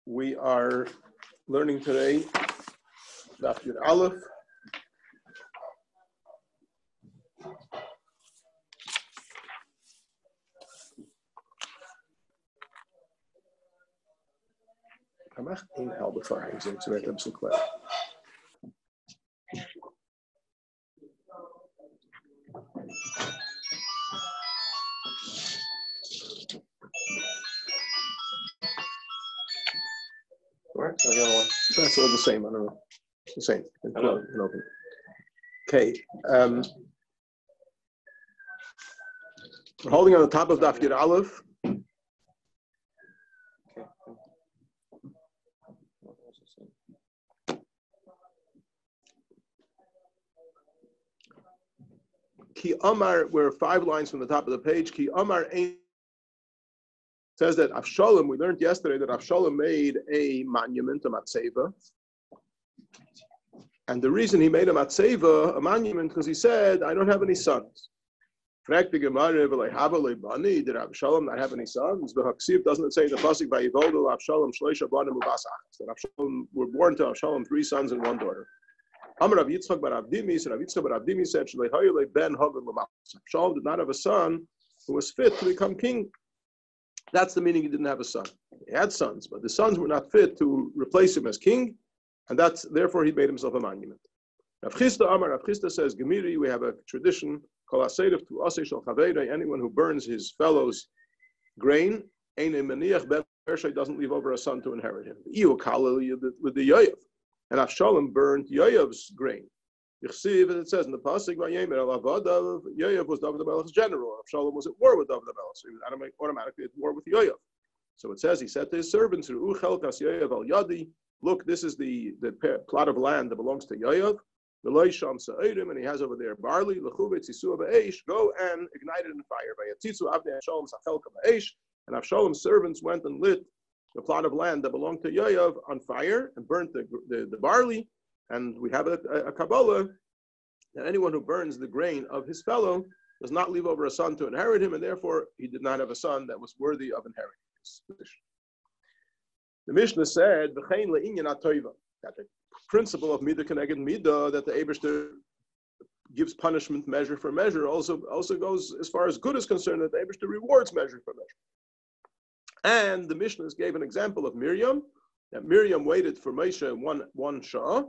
We are learning today Daf Yud Aleph. I'm echt een helder vraag. Ik weet het zo klaar. Right, so the other one. That's all the same. I don't know. It's the same. Open. Okay. We're holding on the top of Daf Yud Aleph. Ki Amar, we're 5 lines from the top of the page. Ki Amar says that Avshalom, we learned yesterday that Avshalom made a monument, a matzeva. And the reason he made a matzeva, a monument, because he said, I don't have any sons. Did Avshalom not have any sons? The Haksiv doesn't say in the pasuk Vayivoldu Avshalom shloisha banim uvasach. That Avshalom were born to Avshalom 3 sons and 1 daughter. Amar Rav Yitzchak bar Avdimi, so Rav Yitzchak bar Avdimi said, Ben Avshalom did not have a son who was fit to become king. That's the meaning he didn't have a son. He had sons, but the sons were not fit to replace him as king, and that's therefore he made himself a monument. Rav Chisda Amar, Rav Chisda says, Gemiri, we have a tradition, Kol HaSeiref to Aseh Shel Chaveirei, anyone who burns his fellow's grain, Ein Meniach Ben Pershai, doesn't leave over a son to inherit him. Iu Kalel with the Yoav, and Avshalom burned Yoav's grain. Yichsiv, as it says in the pasuk, Vayemer Elavadav, Yoav was David HaMelech's general. Avshalom was at war with David HaMelech, so he was automatically at war with Yoav. So it says he said to his servants, Ru'u Chelkas Yoav al Yadi, look, this is the plot of land that belongs to Yoav. And he has over there barley. Go and ignite it in fire. And Avshalom's servants went and lit the plot of land that belonged to Yoav on fire and burnt the barley. And we have a Kabbalah that anyone who burns the grain of his fellow does not leave over a son to inherit him, and therefore he did not have a son that was worthy of inheriting his position. The Mishnah said, that the principle of midah keneged midah, that the Eibishter gives punishment measure for measure, also goes as far as good is concerned, that the Eibishter rewards measure for measure. And the Mishnah gave an example of Miriam, that Miriam waited for Moshe one shah,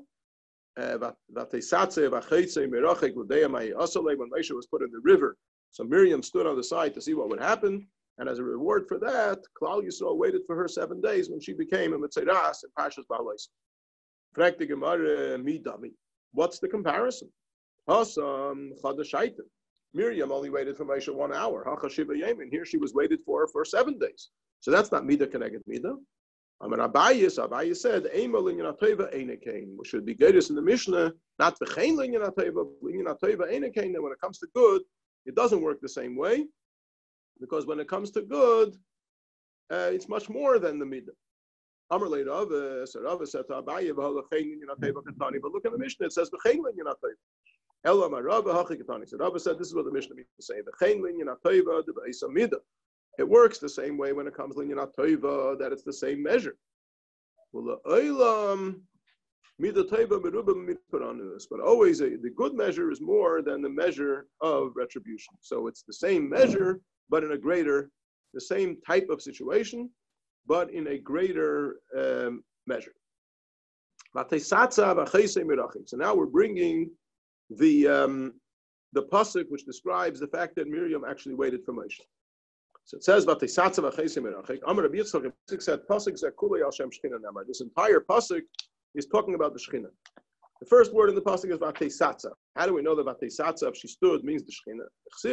when Moshe was put in the river. So Miriam stood on the side to see what would happen, and as a reward for that, Klal Yisrael waited for her 7 days when she became a Mitzeras and Pashas Ba'alais. What's the comparison? Miriam only waited for Moshe 1 hour. Here she was waited for 7 days. So that's not midah keneged midah. Abaye said, we should be geirus in the Mishnah, not v'chein linyan ateva, linyan ateva enekein. That when it comes to good, it doesn't work the same way, because when it comes to good, it's much more than the midah. Amar le Rava, so Rava said to Abaye, v'chein linyan ateva katani. But look at the Mishnah; it says v'chein linyan ateva. Ela ma Rava hachi katani. So Rava said, this is what the Mishnah means to say: v'chein linyan ateva de'beisa midah. It works the same way when it comes to linyan ateva, that it's the same measure. But always the good measure is more than the measure of retribution. So it's the same measure, but in a greater, the same type of situation, but in a greater measure. So now we're bringing the pasuk which describes the fact that Miriam actually waited for Moshe. So it says, this entire pasuk is talking about the Shekhinah. The first word in the pasuk is Vatesatzav. How do we know that Vatesatzav, she stood, means the Shekhinah?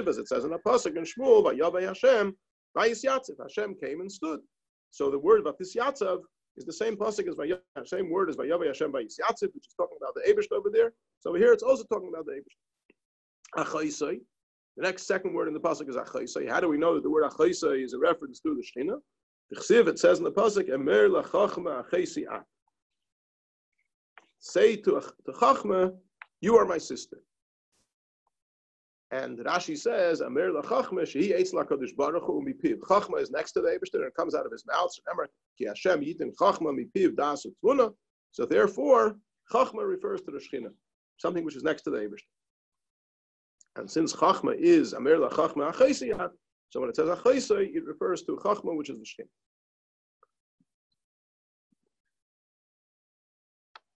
As it says in the pasuk in Shmuel, Vayavei Hashem, Vayisyatzav, Hashem came and stood. So the word Vatisyatzav is the same pasuk as same word as Vayavei Hashem, Vayisyatzav, which is talking about the Eibishter over there. So over here it's also talking about the Eibishter. Achaisai. The next second word in the pasuk is achaisai. How do we know that the word achaisai is a reference to the Shekhinah? It says in the pasuk, Emer lachachma achaisiat. Say to Chachma, you are my sister. And Rashi says, Amir lachachma shehi eitz lakadosh baruch hu mipiv. Chachma is next to the Eibishter and it comes out of his mouth. Remember, ki Hashem yitin chachma mipiv das utvuna. So therefore, chachma refers to the Shechina, something which is next to the Eibishter. And since chachma is Amir lachachma achaysiyat, so when it says achaysay, it refers to chachma, which is the Shechina.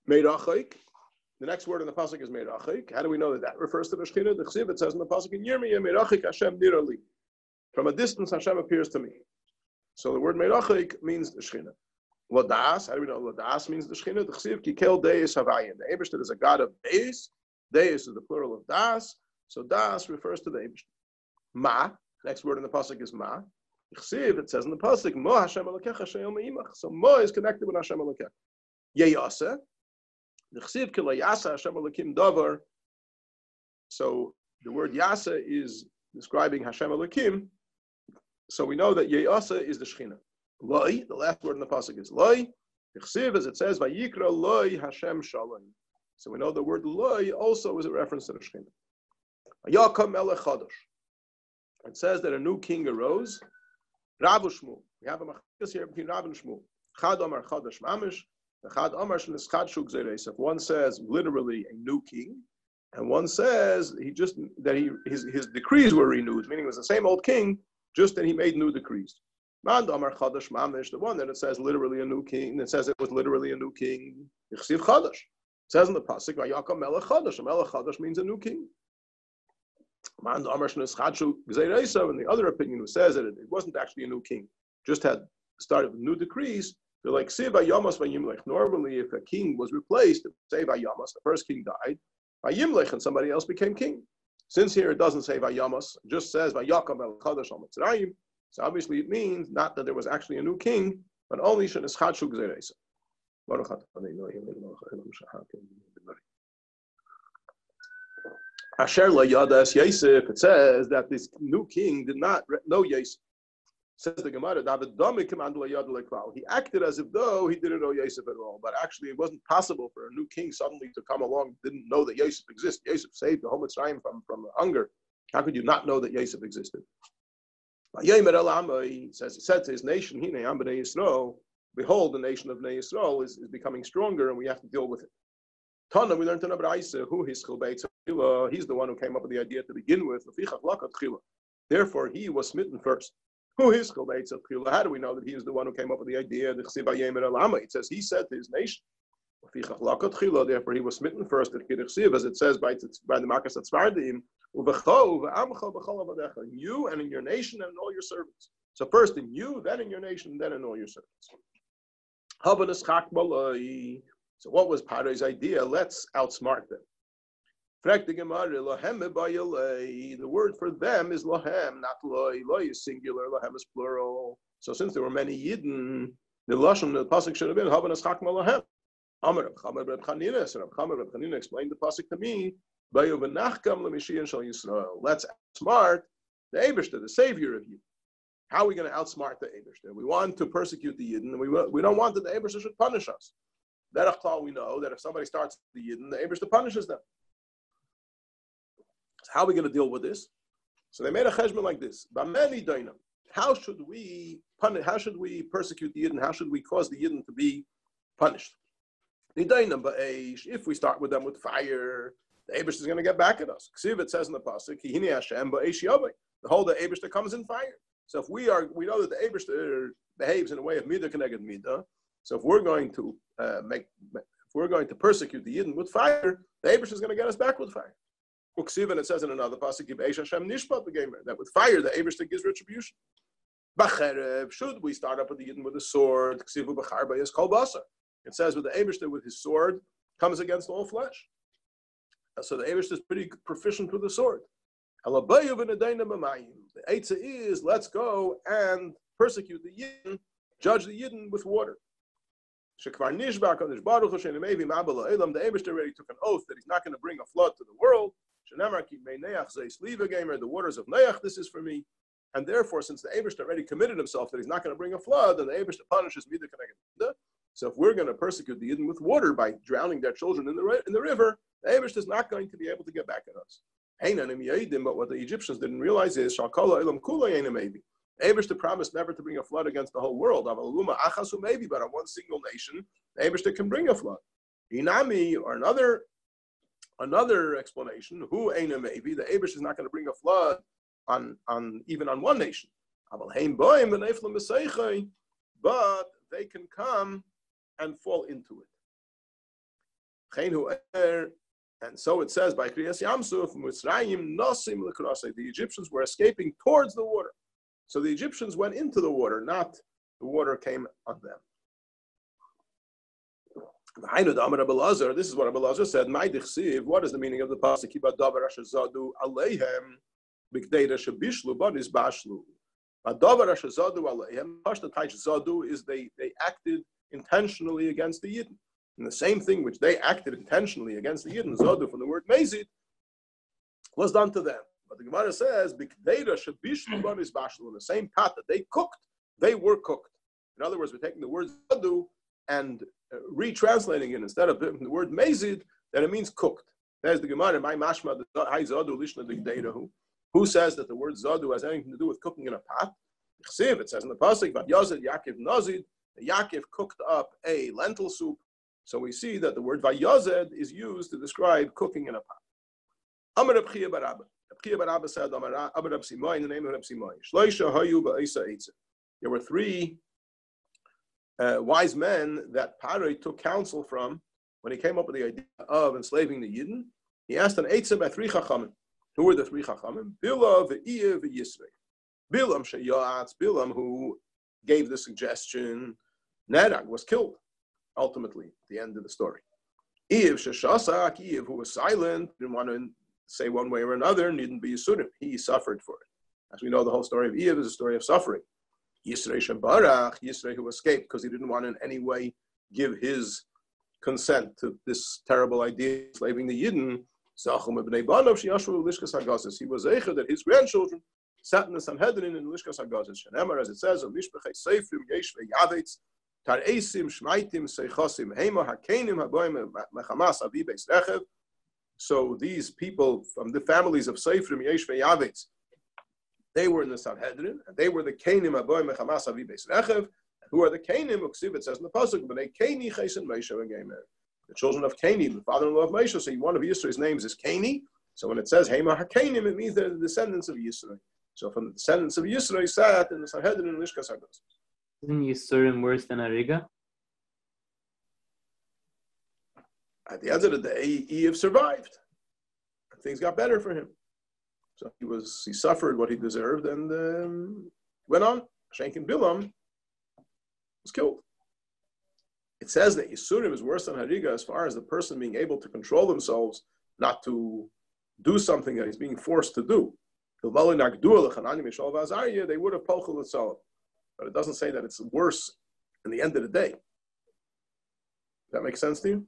Meirachik. The next word in the pasuk is Meirachik. How do we know that refers to the Shechina? The Chsiv, it says in the pasuk in Yirmiyah, Meirachik Hashem nirali. From a distance, Hashem appears to me. So the word Meirachik means the Shechina. Ladas, how do we know Ladas means the Shechina? The Chsiv, Kikel Deis Havayin. The Eibishter is a god of Deis. Deis is the plural of Das. So Das refers to the Eibishter. Ma, next word in the pasuk is Ma. The Chsiv, it says in the pasuk, Mo Hashem Elokecha She'el Me'imach. So Mo is connected with Hashem Elokecha. Yeyase. The Chsiv Kila Yasa Hashem Elokim Davar. So the word Yasa is describing Hashem Elokim. So we know that Yeyasa is the Shechina. Loi, the last word in the pasuk is Loi. The Chsiv, as it says, Vayikra Loi Hashem Shalom. So we know the word Loi also is a reference to the Shechina. Yakam Melech Chadash. It says that a new king arose. Rav Shmuel. We have a machlokas here between Rav and Shmuel. Chad Amar Chadash Mamish. If one says literally a new king, and one says his decrees were renewed, meaning it was the same old king, just that he made new decrees. The one that it says literally a new king, that says it was literally a new king. It says in the pasuk, "Vayakam melech chadash." A melech chadash means a new king. And the other opinion who says that it wasn't actually a new king, just had started with new decrees. They're like, normally, if a king was replaced, say Vayamas, the first king died, Vayimlech, and somebody else became king. Since here it doesn't say Vayamas, it just says Vayakam el Chadash al Mitzrayim. So obviously it means not that there was actually a new king, but only Shenischadshu Gzereisa. Asher la Yadas Yosef, it says that this new king did not know Yosef. Says the Gemara, he acted as if though he didn't know Yosef at all, but actually it wasn't possible for a new king suddenly to come along, didn't know that Yosef exists. Yosef saved the whole Mitzrayim from hunger. How could you not know that Yosef existed? He said to his nation, behold, the nation of Bnei Yisrael is becoming stronger and we have to deal with it. Tana, we learned in Abraisa, who he's the one who came up with the idea to begin with. Therefore, he was smitten first. Who is how do we know that he is the one who came up with the idea? It says he said to his nation. Therefore, he was smitten first. As it says by the Makas Atzvardim, you and in your nation and in all your servants. So first in you, then in your nation, then in all your servants. So what was Paro's idea? Let's outsmart them. The word for them is lohem, not loy. Loy is singular, lohem is plural. So since there were many yidden, the lashon the pasuk should have been habanas chakma lohem. Amar Reb Chama Reb Chanina. So Reb Chama Reb Chanina explained the pasuk to me. Let's outsmart the Eibishter, the savior of Yidden. How are we going to outsmart the Eibishter? We want to persecute the Yidden, and we don't want that the Eibishter should punish us. Derech we know that if somebody starts the Yidden, the Eibishter punishes them. So how are we going to deal with this? So they made a cheshbon like this. How should we persecute the Yidden? How should we cause the Yidden to be punished? If we start with them with fire, the Eibush is going to get back at us. It says in the pasuk, the whole the Eibush comes in fire. So if we know that the Eibush behaves in a way of midah connected midah. So if we're going to persecute the Yidden with fire, the Eibush is going to get us back with fire. And it says in another pasuk, that with fire the Eibush gives retribution. Should we start up with the Yidden with a sword? It says with the Eibush with his sword comes against all flesh. So the Eibush is pretty proficient with the sword. The Eitzah is let's go and persecute the Yidden, judge the Yidden with water. The Eibush already took an oath that he's not going to bring a flood to the world. The waters of Neach, this is for me. And therefore, since the Eibush already committed himself that he's not going to bring a flood, then the Eibush punishes midah connected midah. So if we're going to persecute the Yidden with water by drowning their children in the river, the Eibush is not going to be able to get back at us. But what the Egyptians didn't realize is Abishta promised never to bring a flood against the whole world. Maybe, but on one single nation, Abishta can bring a flood. Inami, or another explanation, who ain't maybe, the Abish is not going to bring a flood even on one nation. But they can come and fall into it. And so it says by Kriyas Yamsuf, the Egyptians were escaping towards the water. So the Egyptians went into the water, not the water came on them. This is what Rabbi Elazar said. What is the meaning of the pasuk? Is they acted intentionally against the Yidden. And the same thing which they acted intentionally against the Yidden, Zadu from the word Mezid, was done to them. But the Gemara says, in the same pot that they cooked, they were cooked. In other words, we're taking the word Zadu and retranslating it instead of the word Mezid, that it means cooked. There's the Gemara, who says that the word Zadu has anything to do with cooking in a pot. It says in the pasuk, Vayazed Yaakov Nazid, Yaakov cooked up a lentil soup. So we see that the word Vayazed is used to describe cooking in a pot. Amar Reb Chiya bar Abba. Reb Chiya bar Abba said, Amar Reb Simai, in the name of Reb Simai. Shloisha hayu ba'isa eitzah. There were three wise men that Paroi took counsel from when he came up with the idea of enslaving the Yidden. He asked an eitzah by three chachamim. Who were the three chachamim? Bilam, Ve'iyah, Ve'yisrei. Bilam sheyatz, Bilam, who gave the suggestion, Nerag was killed, ultimately, at the end of the story. Iyah sheshasak, Iyah, who was silent, didn't want to say one way or another, needn't be Yisurim. He suffered for it. As we know, the whole story of Iyah is a story of suffering. Yisrei Shebarach, Yisrei who escaped because he didn't want to in any way give his consent to this terrible idea of enslaving the Yidden. He was eicher that his grandchildren sat in the Sanhedrin in the Lishkas HaGazis. Shenemar, as it says, of Mishpechei Seifrim, Yeshvei Yavetz, Tareisim, Shmaitim, Seichosim, Hema, Hakenim, Haboim, Mechamas, Avi Beis Rechev. So these people from the families of Seifrim, Yeshvei Yavetz, they were in the Sanhedrin, and they were the Kenim, Haboim, Mechamas, Avi Beis Rechev. Who are the Kenim? Uksiv, it says in the pasuk, B'nei Keni, Chesen, Moshe, and Gemer. The children of Keni, the father-in-law of Moshe. So one of Yisro's names is Keni. So when it says Hema HaKenim, it means they're the descendants of Yisro. So from the descendants of Yisro, he sat in the Sanhedrin in Lishkas HaGazis. Isn't Yisurim worse than Ariga? At the end of the day, Eve survived. Things got better for him. So he suffered what he deserved and went on. Shenkin Bilam was killed. It says that Yisurim is worse than Hariga as far as the person being able to control themselves not to do something that he's being forced to do. They would have pochel l'tzalim. But it doesn't say that it's worse in the end of the day. Does that make sense to you?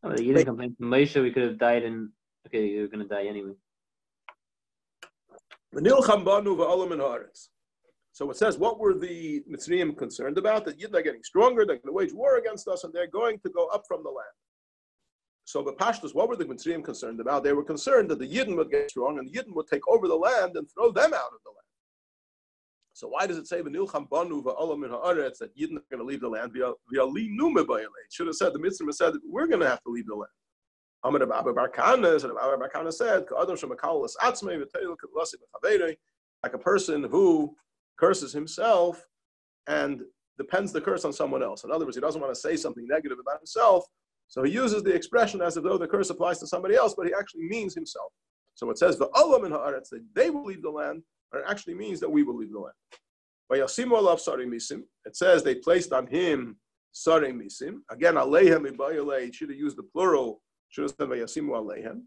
Oh, you didn't complain to Moshe, we could have died in... Okay, you're going to die anyway. So it says, what were the Mitzrayim concerned about? That Yidden are getting stronger, they're going to wage war against us, and they're going to go up from the land. So the Pashtus, what were the Mitzrayim concerned about? They were concerned that the Yidden would get strong, and the Yidden would take over the land and throw them out of the land. So why does it say, V'nilcham banu v'olam min ha'aretz, that Yidden are going to leave the land? It should have said, the Mitzrayim said, we're going to have to leave the land. Amar Abba Bar Kana, and Abba Bar Kana said, like a person who curses himself and depends the curse on someone else. In other words, he doesn't want to say something negative about himself, so he uses the expression as if though the curse applies to somebody else, but he actually means himself. So it says, V'olam in ha'aretz, that they will leave the land, but it actually means that we will leave the land. V'yasimu alav sarei misim, it says they placed on him sarei misim. Again, aleihem ibayalei, it should have used the plural, should have said V'yasimu aleihem.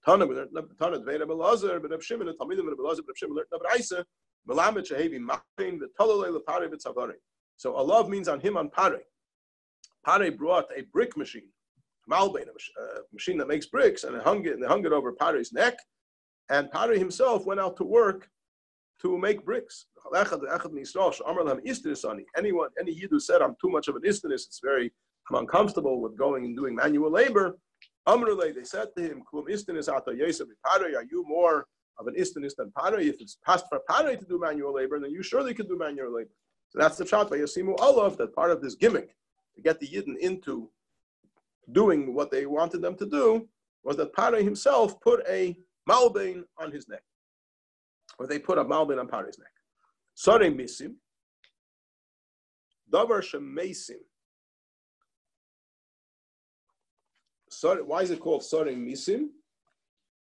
Tana dveira belazar, but Reb Shimon, the Talmidim of Belazar, Reb Shimon learned Nabraisa, Melamed shehevi machpein v'talolei lepare v'tzavari. So alav means on him on pare. Pare brought a brick machine, malbein, a machine that makes bricks, and they hung it over Pare's neck, and Pare himself went out to work to make bricks. Any Yid who said, I'm too much of an istinus, I'm uncomfortable with going and doing manual labor, Amrulay, they said to him, Klum istanis ata yesem Paray, are you more of an istanis than Paray? If it's past for Paray to do manual labor, then you surely can do manual labor. So that's the shot by Yasimu Olaf, that part of this gimmick to get the Yidden into doing what they wanted them to do was that Paray himself put a malbein on his neck. Or they put a malbein on Paray's neck. Sore misim, davar shemesim. Why is it called Sore misim?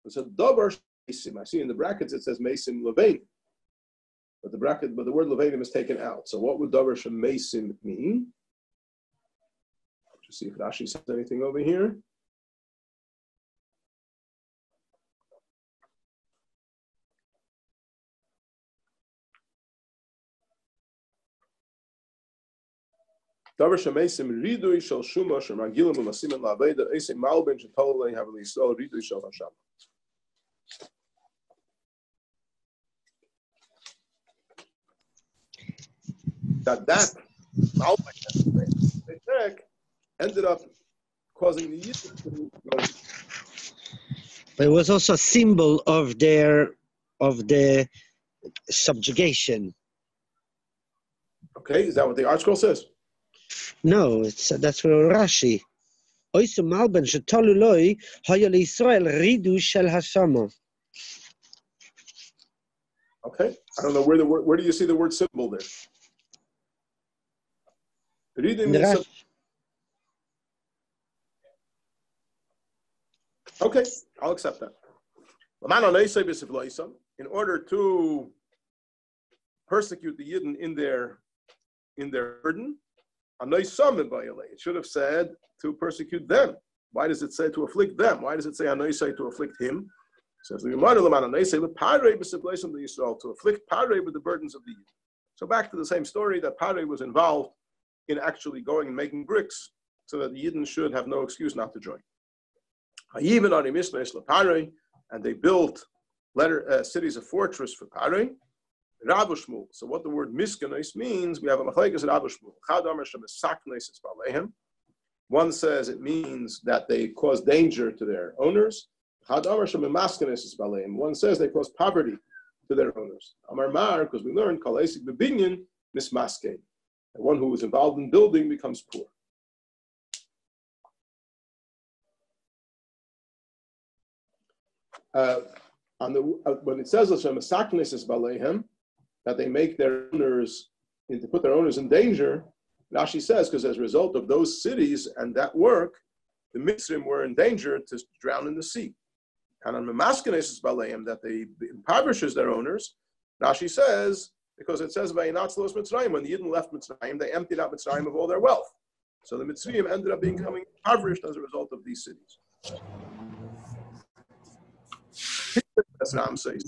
It's a davar shemesim. I see in the brackets it says mesim levein. But the word leveinim is taken out. So what would davar shemesim mean? Let's see if Rashi says anything over here. Davar shemesim ridui shel shuma shemagilim u'masimin la'aveda eisei malben shetalei haveli yisrael ridui shel hasham. That malben ended up causing the Yidden to go. But it was also a symbol of the subjugation. Okay, is that what the art scroll says? No, that's from Rashi. Oisu malben shetolu loi haya leYisrael ridu shel hashama. Okay, I don't know where do you see the word symbol there? Ridu means okay, I'll accept that. In order to persecute the Yidden in their burden, it should have said to persecute them. Why does it say to afflict them? Why does it say to afflict him? It says to afflict Parei with the burdens of the Yidden. So back to the same story that Parei was involved in actually going and making bricks so that the Yidden should have no excuse not to join. And they built cities of fortress for Parei. Rabu Shmuel. So what the word miskanais means, we have a machlekes at Rabu Shmuel. One says it means that they cause danger to their owners. One says they cause poverty to their owners. Amar Mar, because we learned kalaisik bebinyan mismaskein. One who is involved in building becomes poor. When it says that they make their owners, to put their owners in danger, Rashi says, because as a result of those cities and that work, the Mitzrim were in danger to drown in the sea. And on Memaskenes Baleim, that they impoverishes their owners, Rashi says, because it says, when the Yidden left Mitzrayim, they emptied out Mitzrayim of all their wealth. So the Mitzrayim ended up becoming impoverished as a result of these cities. That's what Ram says.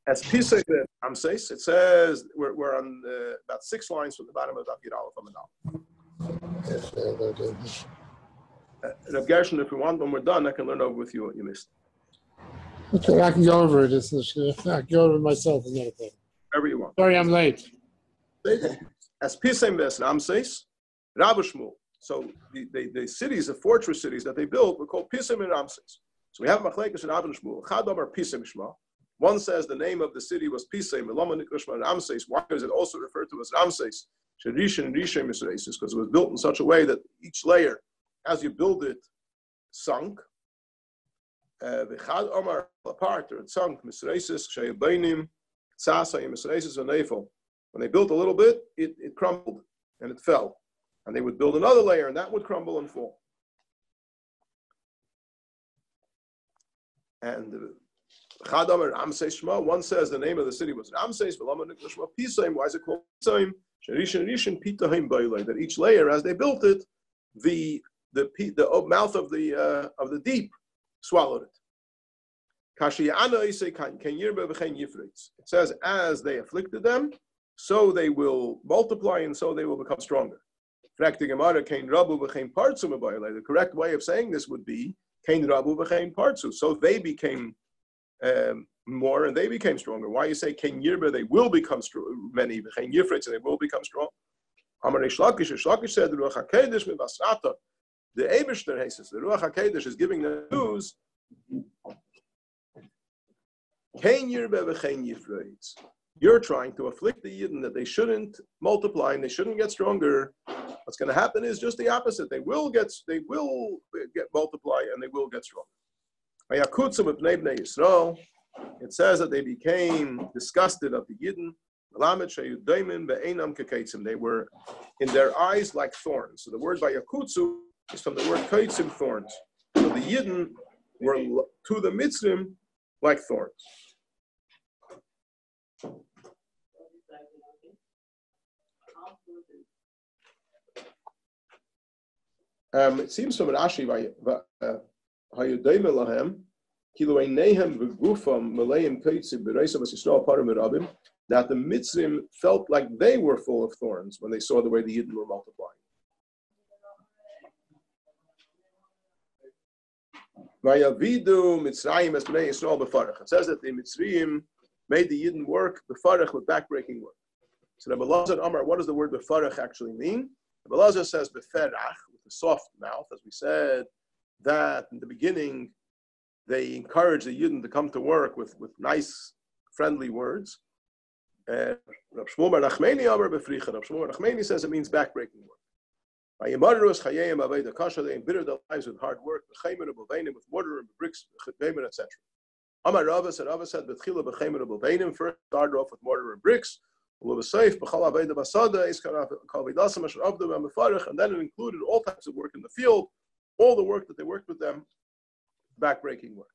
As Pisay Ram says, it says we're on about 6 lines from the bottom of Daf Yud Aleph. Rav Gershon, if we want, when we're done, I can learn over with you what you missed. Okay, I can go over it. I can go over it myself. Another thing. Wherever you want. Sorry, I'm late. As Pisay Ram says, Rabu Shmuel. So the cities, the fortress cities that they built, were called Pisim and Ramses. So we have Machlekes and Avon Shmuel. Chadam or Pisim Shma. One says the name of the city was Pisim, Elama Niklashma and Ramses. Why is it also referred to as Ramses? Sherishin and Rishem Misraces, because it was built in such a way that each layer, as you build it, sunk. V'chad Omar apart, or it sunk. Misraces, Sheyabainim, Tzasa, Misraces, and Neifel. When they built a little bit, it crumbled and it fell. And they would build another layer, and that would crumble and fall. And Chadam Ramses Shma, one says the name of the city was Ramses, V'lama Nikla Shma Pisaim. Why is it called Pisaim? Sherishin Rishin Pitahim Bailei. That each layer, as they built it, the mouth of the deep swallowed it. It says, as they afflicted them, so they will multiply, and so they will become stronger. The correct way of saying this would be so they became more and they became stronger. Why you say they will become many, and they will become strong? Amar Reish Lakish said, the Ruach HaKodesh mibasrata. The Eibishter says, the Ruach HaKodesh is giving the news. You're trying to afflict the Yidden that they shouldn't multiply and they shouldn't get stronger. What's going to happen is just the opposite. They will get multiply and they will get stronger. It says that they became disgusted of the Yidden. They were in their eyes like thorns. So the word by Yakutsu is from the word kaitzim, thorns. So the Yidden were to the Mitzrim like thorns. It seems from Rashi that the Mitzrim felt like they were full of thorns when they saw the way the Yidden were multiplying. It says that the Mitzrim made the Yidden work befarach with backbreaking work. So Rabbi Lazar Amar, what does the word befarach actually mean? Rabbi Lazar says beferach, with a soft mouth, as we said, that in the beginning they encouraged the Yidden to come to work with nice, friendly words. Rav Shmuel bar Nachmani Amar befricha. Rav Shmuel bar Nachmani says it means backbreaking work. They embittered their lives with hard work, with mortar and bricks, etc. Amar Rava said, first started off with mortar and bricks, and then it included all types of work in the field, all the work that they worked with them, backbreaking work.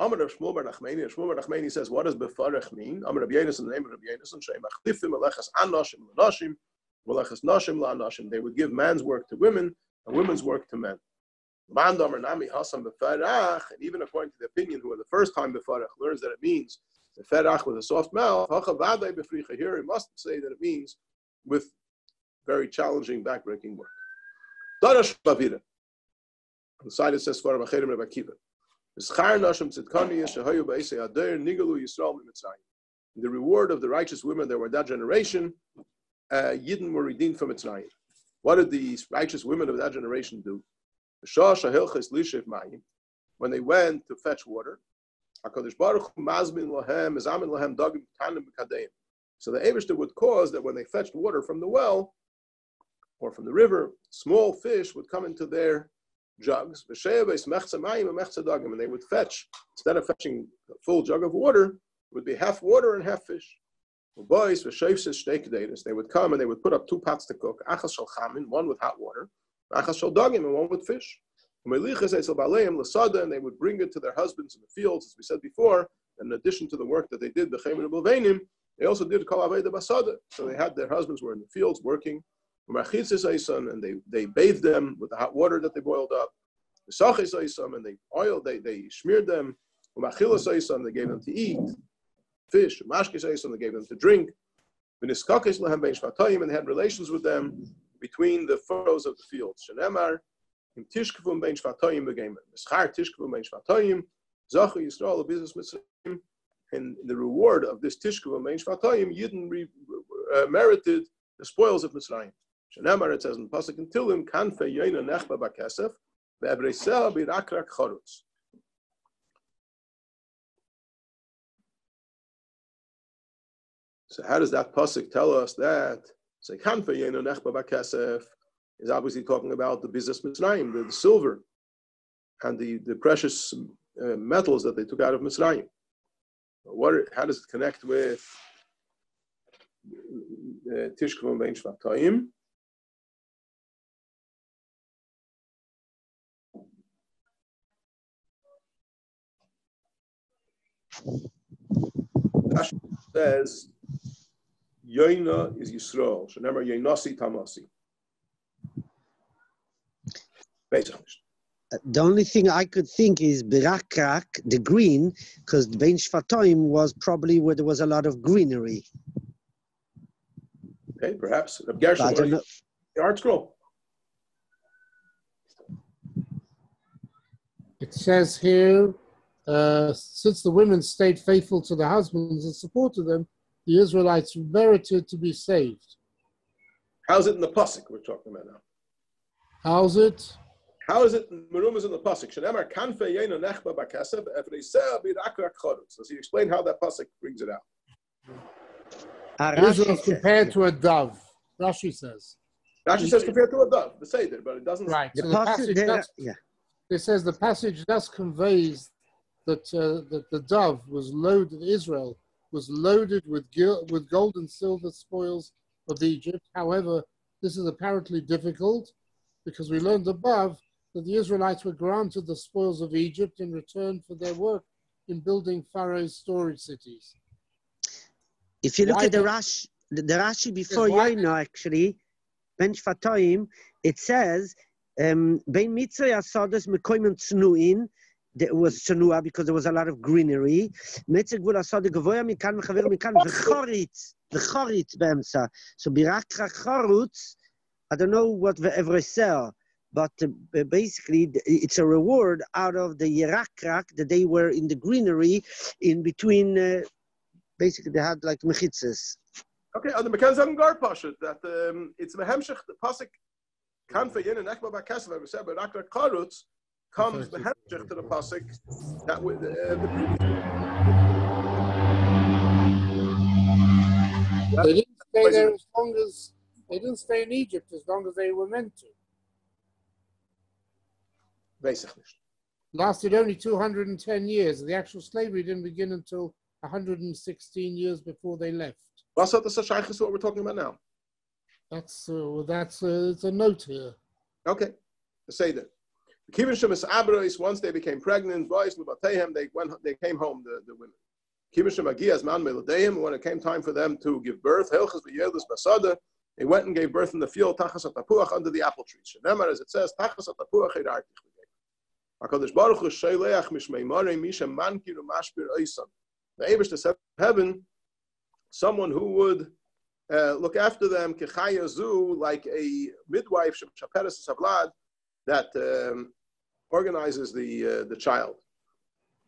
Amar Rav Shmuel bar Nachmani. Shmuel bar Nachmani says, what does befarach mean? Amar Rabbi Yonasan, the name of Rabbi Yonasan, they would give man's work to women and women's work to men. And even according to the opinion who are the first time befarach learns that it means befarach with a soft mouth, here he must say that it means with very challenging backbreaking work. On the side it says the reward of the righteous women that were that generation, Yidden were redeemed from Mitzrayim. What did these righteous women of that generation do? When they went to fetch water, so the Eibishter would cause that when they fetched water from the well or from the river, small fish would come into their jugs, and they would fetch, instead of fetching a full jug of water, it would be half water and half fish. They would come and they would put up 2 pots to cook, one with hot water, and one with fish. And they would bring it to their husbands in the fields, as we said before. In addition to the work that they did, they also did kol aveda basada. So they had their husbands were in the fields working, and they bathed them with the hot water that they boiled up. And they smeared them. They gave them to eat fish. They gave them to drink. And they had relations with them between the furrows of the fields. And the reward of this Tishkavum Bein Shvatayim, Yidden merited the spoils of Mitzrayim. Shenemar, it says in Pasuk in Tilim, Kanfe Yoina Nechba Bakesef, Ve'ebreisel Birakrak Chorutz. So how does that Pasuk tell us that? Say Kanfe Yoina Nechba Bakesef is obviously talking about the business Mitzrayim, the silver and the precious metals that they took out of Mitzrayim. How does it connect with Tishkavum Bein Shvatayim? Rashi says, Yoina is Yisrael. Shenemar Yoinasi Tamasi. Basically. The only thing I could think is Birakrak, the green, because Bein Shvatayim was probably where there was a lot of greenery. Okay, perhaps. I don't know. The art scroll. It says here, since the women stayed faithful to their husbands and supported them, the Israelites merited to be saved. How's it in the pasuk we're talking about now? How's it? How is it merumas in the pasuk? Shenemar kanfe yeno nechba b'kesef efreiseh b'rakrak chorutz. Does he explain how that pasuk brings it out? Israel is compared to a dove. Rashi says. Rashi says compared to a dove, the Seder, but it doesn't. Right. The So the passage, passage yeah. it says the passage thus conveys that that the dove was loaded. Israel was loaded with gold and silver spoils of Egypt. However, this is apparently difficult because we learned above that the Israelites were granted the spoils of Egypt in return for their work in building Pharaoh's storage cities. If you look at the Rashi before Yoino, actually, Bench Fatoim, it says, Bein Mitzray Asadas Mekoimim Tznuin, there was Tznua because there was a lot of greenery. Mitzray Gvul Asad Gavoya Mikan Mechaver Mikan V'choritz Be'emsa. So Birakra Chorutz, I don't know what Ve'evreser, but basically it's a reward out of the Yerakrak that they were in the greenery in between. Basically, they had like mechitzes. Okay, on the Mekanzam Gar Pasha, that it's Mehemshech, the Pasuk, Kanfe Yin and Echba Bakasva, we said, but Akra Karutz comes Mehemshech to the Pasuk that with the previous. They didn't stay there as long as they didn't stay in Egypt as long as they were meant to. Basically. Lasted only 210 years. The actual slavery didn't begin until 116 years before they left. What's up the Sashaychus what we're talking about now? It's a note here. Okay, to say that. Kivin Shemis Abrais, once they became pregnant, boys they came home, the women. Kivin Shemagias Man Meladeim, when it came time for them to give birth, Helchas V'Yelus Basada, they went and gave birth in the field, Tachas Atapuach, under the apple trees. Shenemar, as it says, Tachas Atapuach Edartich. HaKadosh Baruch Hu Sheileach Mishmei Marei Misha Mankir Mashpir Oisan. The Eibush said heaven, someone who would look after them, kechayazu, like a midwife, shaperes sablad, that organizes the child.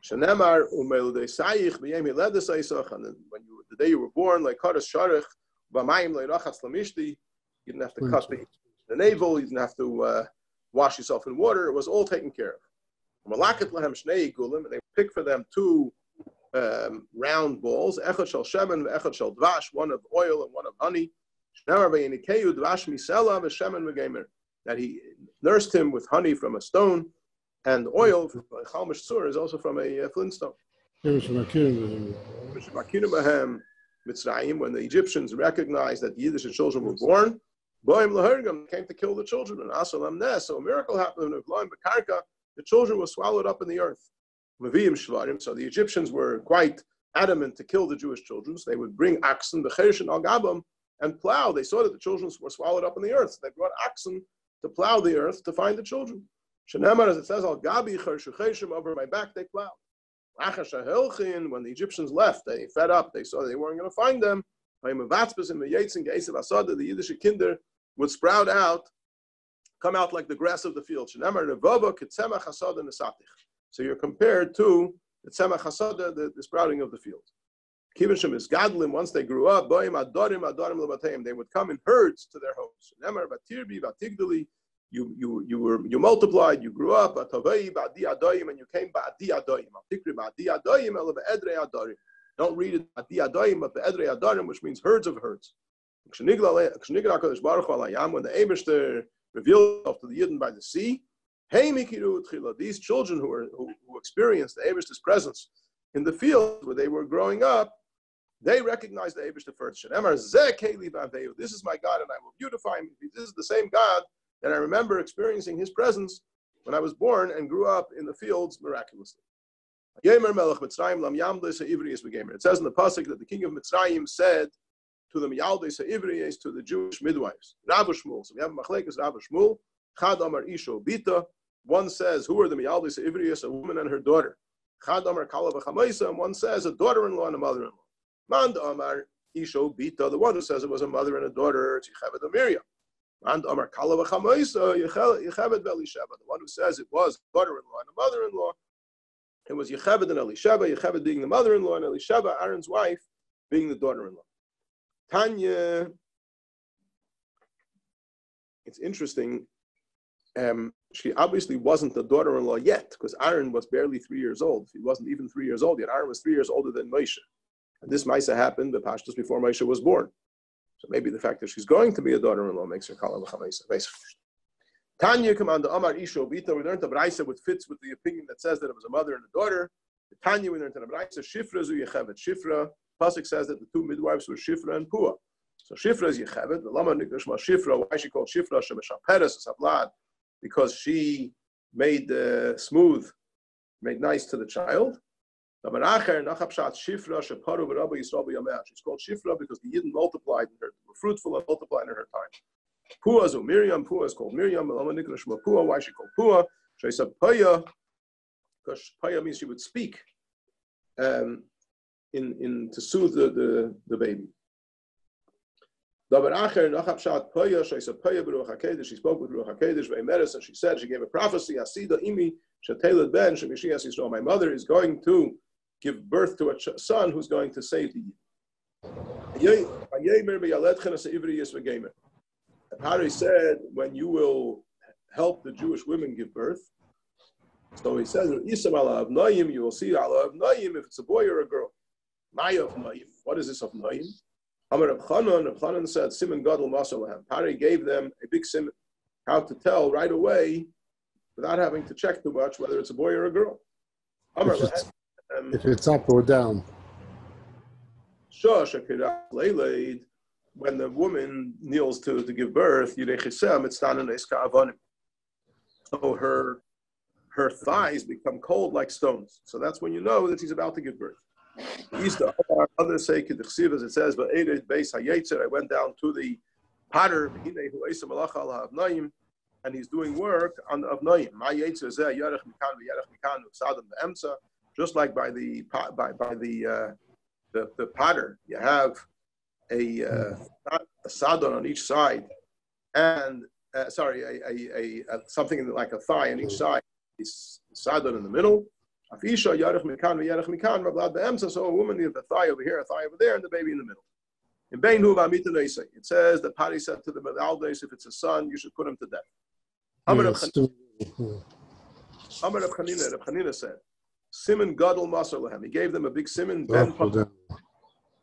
Shenemar umeludei sayich b'yem hiledes eisach, and the day you were born, like karas sharich b'mayim leirachatz lamishti, you didn't have to cut the navel, you didn't have to wash yourself in water. It was all taken care of. Malakat lahem shnei gulim, and they pick for them two round balls, echad shel shemen ve'echad shel dvash, one of oil and one of honey. That he nursed him with honey from a stone, and oil from chalmish sur is also from a flintstone. When the Egyptians recognized that the Yiddish children were born, came to kill the children, and so a miracle happened. The children were swallowed up in the earth. So the Egyptians were quite adamant to kill the Jewish children. So they would bring oxen, the chershin al gabam, and plow. They saw that the children were swallowed up in the earth. So they brought oxen to plow the earth to find the children. Shenemar, as it says, al gabi chershin, over my back they plowed. When the Egyptians left, they fed up. They saw they weren't going to find them. The Yiddish kinder would sprout out, come out like the grass of the field. So you're compared to the tzemach hasada, the sprouting of the field. Kivishim is gadlim. Once they grew up, they would come in herds to their homes. You multiplied, you grew up, and you came Don't read it but be'edrei adarim, which means herds of herds. When the Eibishter revealed himself to the Yidden by the sea, these children who experienced the Eibishter's presence in the field where they were growing up, they recognized the Eibishter first. This is my God, and I will beautify him. This is the same God that I remember experiencing his presence when I was born and grew up in the fields miraculously. It says in the pasuk that the king of Mitzrayim said to the Miyaldei Sa'ivriyes, to the Jewish midwives, Rav Shmuel. So we have Machlekes Rav Shmuel, Chad Amar Isho Bita. One says, who are the Miyaldei Sa'ivriyes? A woman and her daughter. Chad Amar Kala V'Chamaisa, and one says, a daughter-in-law and a mother-in-law. Mand Amar Isho Bita, the one who says it was a mother and a daughter, Tzichaved Miriam. And Amar Kala V'Chamaisa, Yechaved Elisheva, the one who says it was daughter-in-law and a mother-in-law, it was Yechaved and Elisheva, Yechaved being the mother-in-law, and Elisheva, Aaron's wife, being the daughter-in-law. Tanya, it's interesting. She obviously wasn't the daughter-in-law yet, because Aaron was barely 3 years old. He wasn't even 3 years old yet. Aaron was 3 years older than Moshe. And this Maisa happened, the Pashtus, before Moshe was born. So maybe the fact that she's going to be a daughter-in-law makes her Kala L'Chamaisa. Tanya command Amar Isho Bita. We learned the Braisa, which fits with the opinion that says that it was a mother and a daughter. The Tanya, we learned the Braisa, Shifra Zu Yechevet. Shifra, Pasuk says that the two midwives were Shifra and Pua. So Shifra is Yechevet. The Lama Nikdashma Shifra, why she called Shifra, Shemeshaperes, Sablad, because she made smooth, made nice to the child. She's called Shifra because the Yidden multiplied in her, were fruitful and multiplied in her time. Pua is Miriam. Pua is called Miriam. Pua. Why she called Pua? She said Paya, because Paya means she would speak, to soothe the baby. She spoke with Ruach HaKodesh, and she said, she gave a prophecy, my mother is going to give birth to a son who's going to save the Yid. Hari said, when you will help the Jewish women give birth, so he says, you will see if it's a boy or a girl. What is this of Noyim? Amar Reb Chanan said, Simon Gadol Masalahem. Pari gave them a big simon, how to tell right away, without having to check too much, whether it's a boy or a girl. Amar if it's up or down. When the woman kneels to give birth, so her thighs become cold like stones. So that's when you know that she's about to give birth. Others say, as it says, I went down to the potter, and he's doing work on Avnoim. Just like by the potter, you have a sadon on each side, and something like a thigh on each side, is sadon in the middle. So a woman needs a thigh over here, a thigh over there, and the baby in the middle. It says that Pari said to the Aldes, if it's a son, you should put him to death. Amar Reb Chanina said, Simon Gadol Masar Lahem. He gave them a big simon.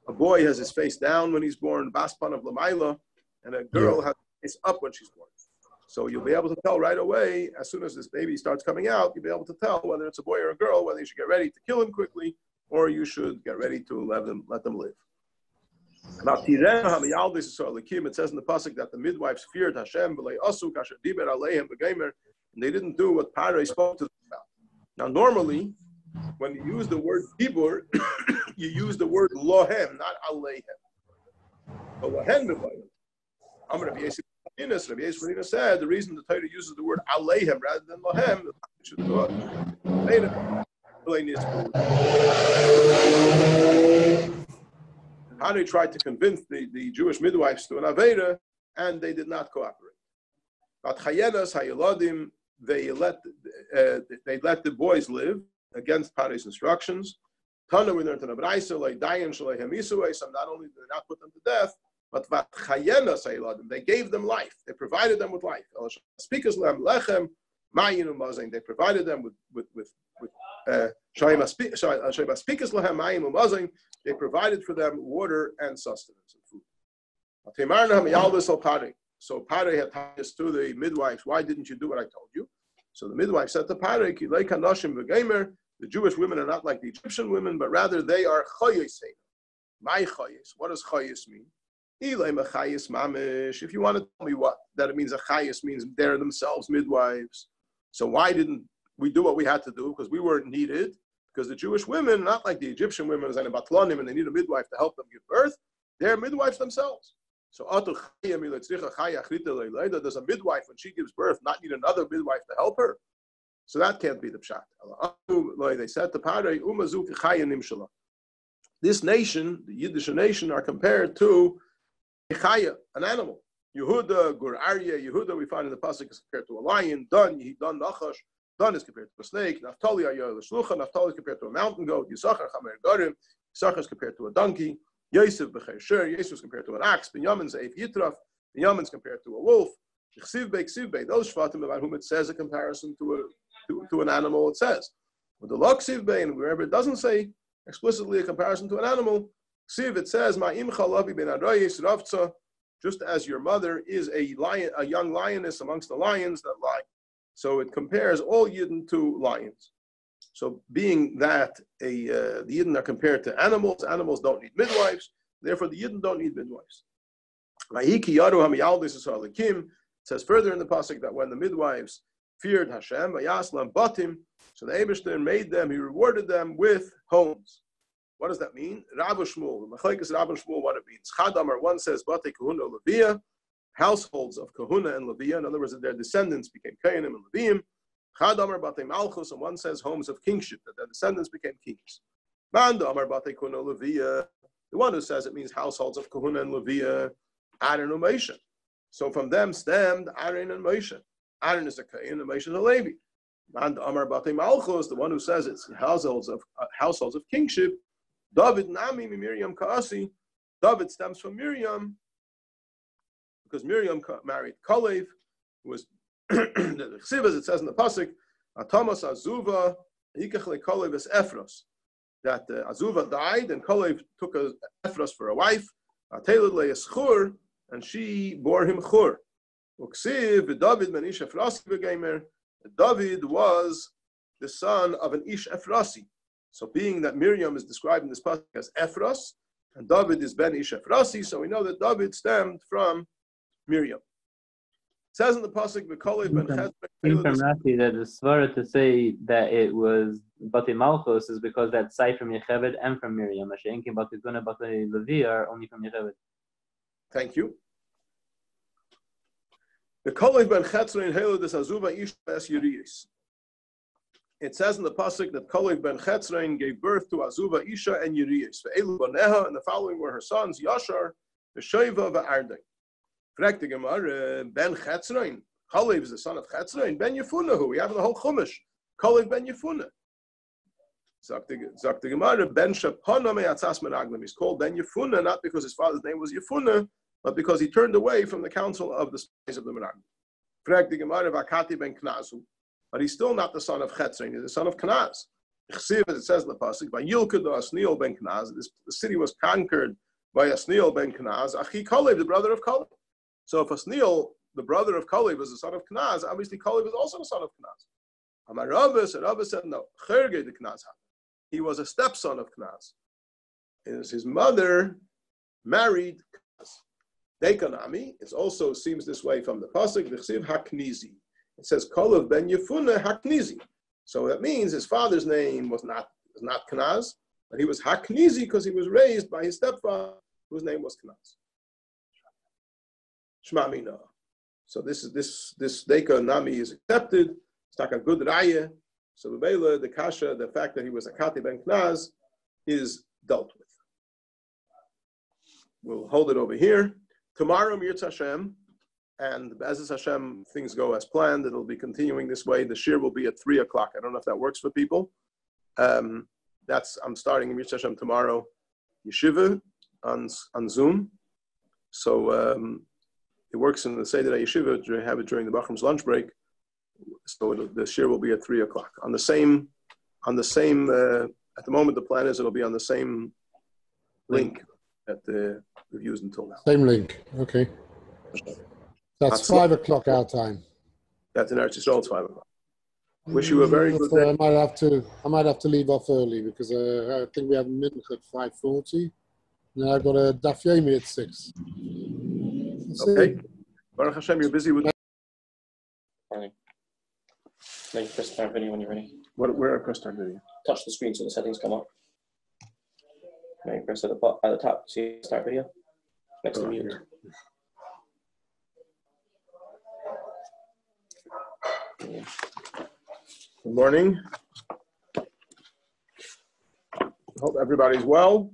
A boy has his face down when he's born, Baspan of Lamaila, and a girl has his face up when she's born. So you'll be able to tell right away, as soon as this baby starts coming out, you'll be able to tell whether it's a boy or a girl, whether you should get ready to kill him quickly, or you should get ready to let them live. Now, it says in the pasuk that the midwives feared Hashem, and they didn't do what Pare spoke to them about. Now, normally, when you use the word dibur, you use the word lohem, not aleihem. But lohem Rabbi Yisrael said the reason the Torah uses the word aleihem rather than lohem how they tried to convince the Jewish midwives to an Aveda, and they did not cooperate. But Chayedas Hayeladim, they let the boys live against Pare's instructions. Tana, we learned in Abraisa, like Dayan Shalei Hamisue, some not only did they not put them to death, but Chayedas Hayeladim, they gave them life. They provided them with life. They provided them with they provided for them water and sustenance and food. So Pare had ties to the midwives. Why didn't you do what I told you? So the midwife said to Pare, the Jewish women are not like the Egyptian women, but rather they are chayes. My chayes. What does chayes mean? If you want to tell me what that it means, a chayes means they're themselves midwives. So why didn't we do what we had to do? Because we weren't needed. Because the Jewish women, not like the Egyptian women, and they need a midwife to help them give birth, they're midwives themselves. So does a midwife, when she gives birth, not need another midwife to help her? So that can't be the pshat. They said to Pare, this nation, the Yiddish nation, are compared to a chaya, an animal. Yehuda, Gur Arya, Yehuda, we find in the pasuk is compared to a lion. Dan Nachash. Dan is compared to a snake. Naphtali Ayah L'Shlucha. Naphtali is compared to a mountain goat. Yisachar Chamer Garim. Yisachar is compared to a donkey. Yosef B'Cher Sher. Yosef is compared to an ox. Binyamin Zeif Yitraf. Binyamin is compared to a wolf. Those shvatim about whom it says a comparison to an animal, it says. With the lok sivbei, and wherever it doesn't say explicitly a comparison to an animal, siv it says ma'im chalavi ben arayis ravtza, just as your mother is a lion, a young lioness amongst the lions that lie. So it compares all Yidden to lions. So being that the Yidden are compared to animals, animals don't need midwives, therefore the Yidden don't need midwives. It says further in the pasuk that when the midwives feared Hashem, batim, so the Eibishter made them, he rewarded them with homes. What does that mean? Rabbi Shmuel, Machlekes Rabbi Shmuel, what it means. Chadamar, one says Bate Kahuna Leviah, households of Kahuna and Leviah. In other words, that their descendants became Kohanim and Leviim. Chadamar Bate Malchus, and one says homes of kingship, that their descendants became kings. Mandamar Bate Kahuna Leviah, the one who says it means households of Kahuna and Leviah, Aaron and Moshe. So from them stemmed Aaron and Moshe. Aaron is a Kohen and Moshe is a Levi. Mandamar Bate Malchus, the one who says it's households of kingship. David Nami Miriam Kaasi. David stems from Miriam because Miriam married Kalev, who was the Chsiv, as it says in the pasuk, Atamas Azuva Yikachle Kalev es Ephros. That Azuva died and Kalev took a Ephros for a wife. Ateled le Eschur, and she bore him Chur. Uksiv David ben Ish Ephrasi v'Geimer. David was the son of an Ish Ephrasi. So being that Miriam is described in this pasuk as Ephros, and David is ben Ish Ephrasi, so we know that David stemmed from Miriam. It says in the pasuk, "V'kolev ben Chet." Came from Rashi that the svara to say that it was Bate Malchus is because that side from Yocheved and from Miriam. Mashenkin Bate Guna Bate Levi are only from Yocheved. Thank you. V'kolev ben Chetzrein Helo des Azuva Ish es Yiriyis. It says in the pasuk that Kalev ben Chetzrein gave birth to Azuva, Isha, and Yiriyis. Ve'elu baneha, and the following were her sons: Yashar, V'Sheva, V'Ardai. Correct the Gemara. Ben Chetzrein. Kalev is the son of Chetzrein. Ben Yefunah, who we have in the whole Chumash. Kalev ben Yefunah. Zak the Gemara. Ben Shapana me'atzas menaglim. He's called Ben Yefunah not because his father's name was Yefunah, but because he turned away from the counsel of the spies of the Menaglim. Correct the Gemara. V'Akati ben Knazu. But he's still not the son of Chetzrein, he's the son of Kenaz. Chsiv, as it says in the pasuk, by Yilkad Asniel ben Kenaz, the city was conquered by Asniel ben Kenaz, Achi Kalev, the brother of Kalev. So if Asniel, the brother of Kalev, was the son of Kenaz, obviously Kalev is also the son of Kenaz. Amar Rabba said, no, Cherge the Kenaz. He was a stepson of Kenaz. His mother married Kenaz. Dekanami, it also seems this way from the pasuk, Chsiv Haknizi. It says Kalev ben Yefunah Haknizi. So that means his father's name was not Kenaz, but he was Haknizi because he was raised by his stepfather, whose name was Kenaz. Shma Mina. So this Deka Nami is accepted. It's like a good raya. So the kasha, the fact that he was a Kati ben Kenaz, is dealt with. We'll hold it over here. Tomorrow, Mirz Hashem. And as Hashem, things go as planned. It'll be continuing this way. The shir will be at 3:00. I don't know if that works for people. I'm starting Mirz Hashem tomorrow, yeshiva on Zoom. So it works in the Seder Yeshiva. Have it during the Bachram's lunch break. So the shir will be at 3:00. On the same. At the moment, the plan is it'll be on the same link that we've used until now. Same link. Okay. That's 5:00 our time. That's in Eretz Yisrael. It's 5:00. Wish you a very good day. I might have to leave off early because I think we have a mincha at 5:40. Now I've got a daf yomi at 6. Okay. Baruch Hashem, you're busy with. Morning. Now you press start video when you're ready. Where I press start video? Touch the screen so the settings come up. Now you press at the top. See start video. Next to mute. Here. Good morning. Hope everybody's well.